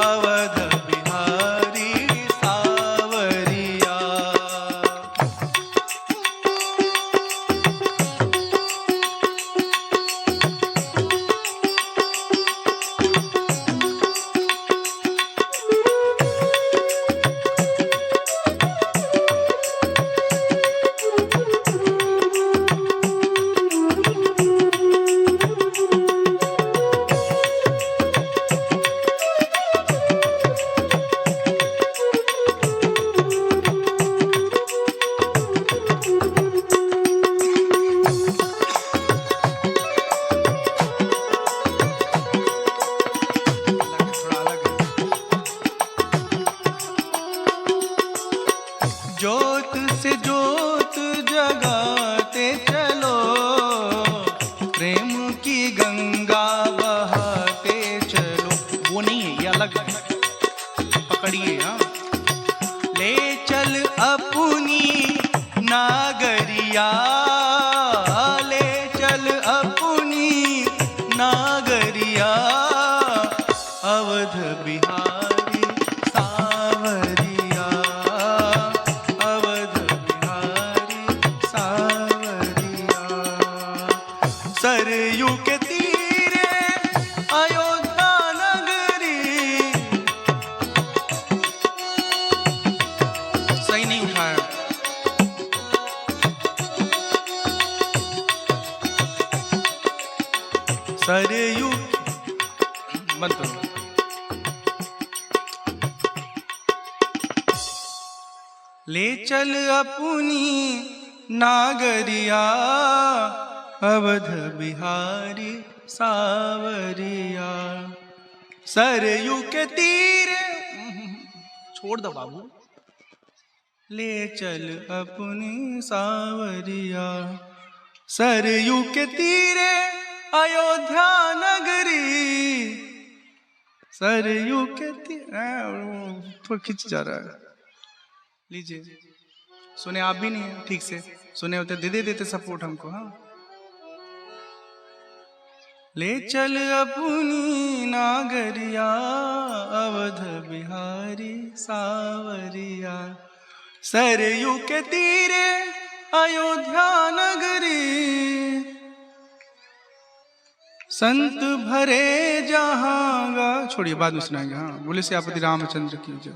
अवध बिहारी सावरिया। ज्योत से ज्योत जगाते चलो, प्रेम की गंगा बहाते चलो। वो नहीं है, ये अलग है, पकड़िए। हाँ, ले चल अपनी नागरिया, ले चल अपनी नागरिया, अवध बिहारी सावरिया, अवध बिहारी सावरिया। सरयू के तीरे अयोध्या नगरी, सही नहीं उठाया। सरयू बंद करो। ले चल अपनी नागरिया, अवध बिहारी सावरिया। सरयू के तीरे, छोड़ दो बाबू। ले चल अपनी सावरिया, सरयू के तीरे अयोध्या नगरी, सरयू के तीरे। थोड़ा खिंच जा रहा है, लीजिए। सुने आप भी नहीं है ठीक से, सुने होते दे देते सपोर्ट हमको। हाँ, ले चल अपनी नागरिया, अवध बिहारी सावरिया। सरयू के तीरे अयोध्या नगरी, संत भरे जहां गा। छोड़िए, बाद में सुनाएंगे। हाँ, बोले से आपति रामचंद्र की जय।